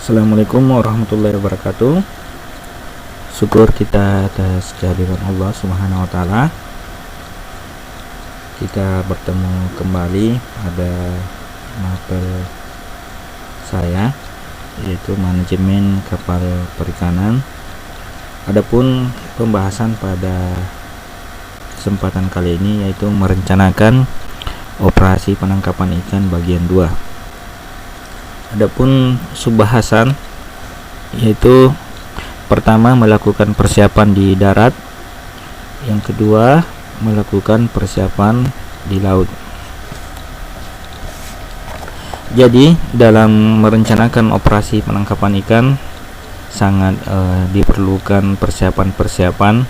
Assalamualaikum warahmatullahi wabarakatuh. Syukur kita atas kehadiran Allah Subhanahu wa taala. Kita bertemu kembali pada mapel saya, yaitu manajemen kapal perikanan. Adapun pembahasan pada kesempatan kali ini yaitu merencanakan operasi penangkapan ikan bagian 2. Adapun subbahasan yaitu pertama melakukan persiapan di darat, yang kedua melakukan persiapan di laut. Jadi dalam merencanakan operasi penangkapan ikan sangat diperlukan persiapan-persiapan,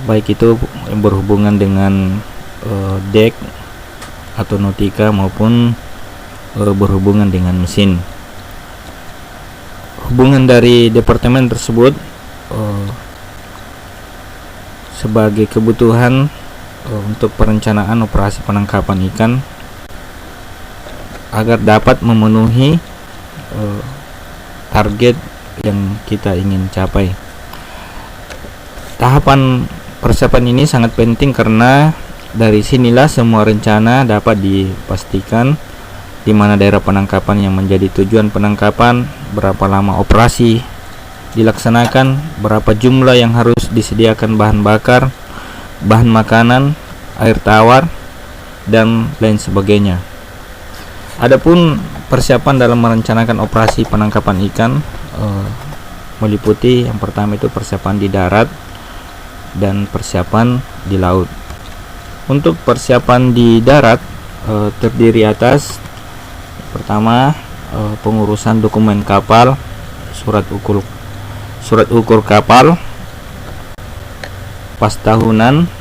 baik itu yang berhubungan dengan dek atau nautika maupun berhubungan dengan mesin. Hubungan dari departemen tersebut sebagai kebutuhan untuk perencanaan operasi penangkapan ikan agar dapat memenuhi target yang kita ingin capai. Tahapan persiapan ini sangat penting karena dari sinilah semua rencana dapat dipastikan, di mana daerah penangkapan yang menjadi tujuan penangkapan, berapa lama operasi dilaksanakan, berapa jumlah yang harus disediakan bahan bakar, bahan makanan, air tawar, dan lain sebagainya. Adapun persiapan dalam merencanakan operasi penangkapan ikan meliputi yang pertama itu persiapan di darat dan persiapan di laut. Untuk persiapan di darat terdiri atas pertama pengurusan dokumen kapal, surat ukur kapal, pas tahunan,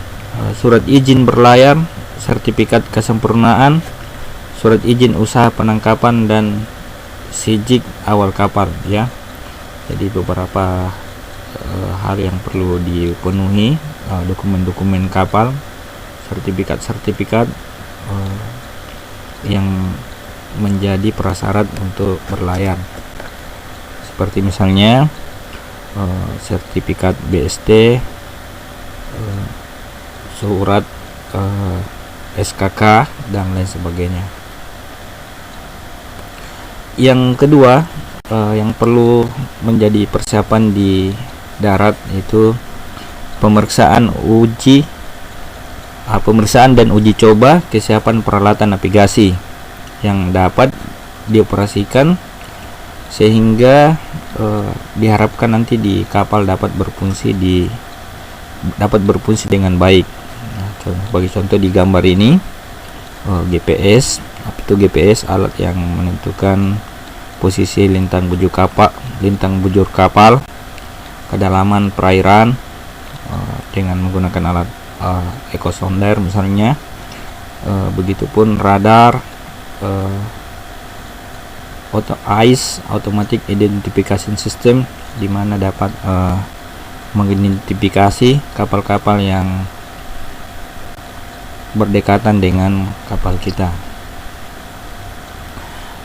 surat izin berlayar, sertifikat kesempurnaan, surat izin usaha penangkapan, dan sijik awal kapal, ya. Jadi beberapa hal yang perlu dipenuhi, dokumen-dokumen kapal, sertifikat-sertifikat yang menjadi prasyarat untuk berlayar, seperti misalnya sertifikat BST, surat SKK, dan lain sebagainya. Yang kedua yang perlu menjadi persiapan di darat itu pemeriksaan dan uji coba kesiapan peralatan navigasi yang dapat dioperasikan sehingga diharapkan nanti di kapal dapat berfungsi dengan baik. Nah, sebagai contoh di gambar ini GPS, itu GPS alat yang menentukan posisi lintang bujur kapal, kedalaman perairan dengan menggunakan alat ekosonder misalnya, begitupun radar, automatic identification system, di mana dapat mengidentifikasi kapal-kapal yang berdekatan dengan kapal kita.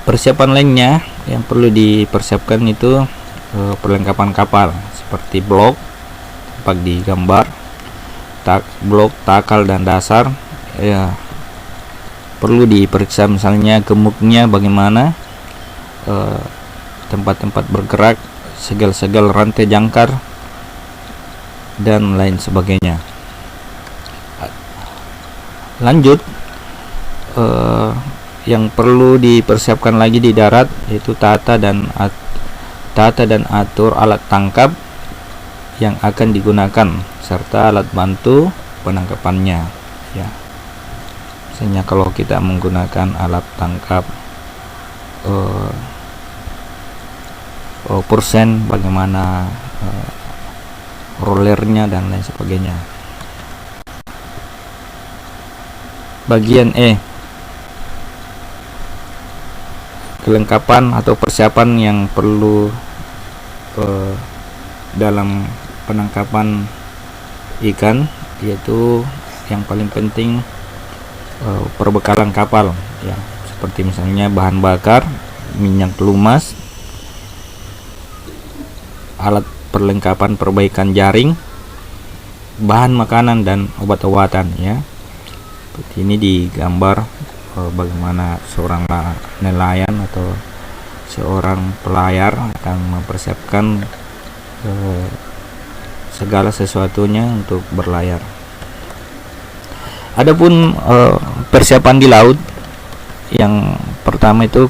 Persiapan lainnya yang perlu dipersiapkan itu perlengkapan kapal seperti blok, tampak di gambar, blok, takal, dan dasar, ya. Perlu diperiksa misalnya gemuknya bagaimana, tempat-tempat bergerak, segel-segel rantai jangkar, dan lain sebagainya. Lanjut, yang perlu dipersiapkan lagi di darat yaitu tata dan atur alat tangkap yang akan digunakan serta alat bantu penangkapannya, ya. Misalnya kalau kita menggunakan alat tangkap persen, bagaimana rollernya, dan lain sebagainya. Bagian kelengkapan atau persiapan yang perlu dalam penangkapan ikan, yaitu yang paling penting perbekalan kapal, ya, seperti misalnya bahan bakar, minyak lumas, alat perlengkapan perbaikan jaring, bahan makanan dan obat-obatan ya. Seperti ini digambar bagaimana seorang nelayan atau seorang pelayar akan mempersiapkan segala sesuatunya untuk berlayar. Adapun persiapan di laut, yang pertama itu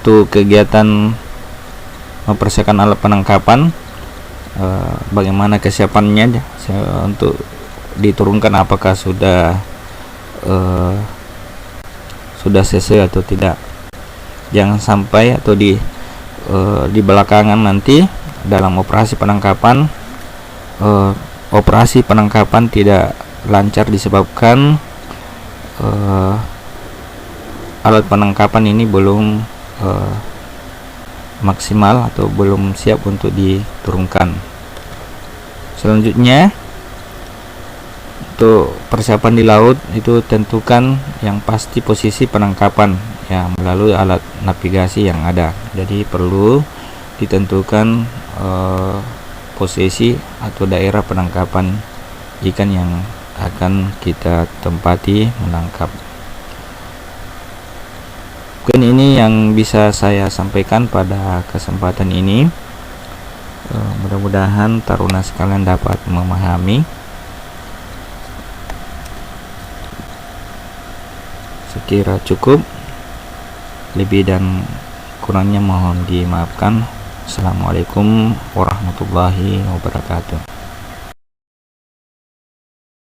kegiatan mempersiapkan alat penangkapan. Bagaimana kesiapannya untuk diturunkan, apakah sudah sesuai atau tidak. Jangan sampai atau di belakangan nanti dalam operasi penangkapan tidak lancar disebabkan alat penangkapan ini belum maksimal atau belum siap untuk diturunkan. Selanjutnya, untuk persiapan di laut itu tentukan yang pasti posisi penangkapan ya melalui alat navigasi yang ada. Jadi perlu ditentukan posisi atau daerah penangkapan ikan yang akan kita tempati menangkap. Mungkin ini yang bisa saya sampaikan pada kesempatan ini. Mudah-mudahan taruna sekalian dapat memahami. Sekira cukup, lebih dan kurangnya mohon dimaafkan. Assalamualaikum warahmatullahi wabarakatuh.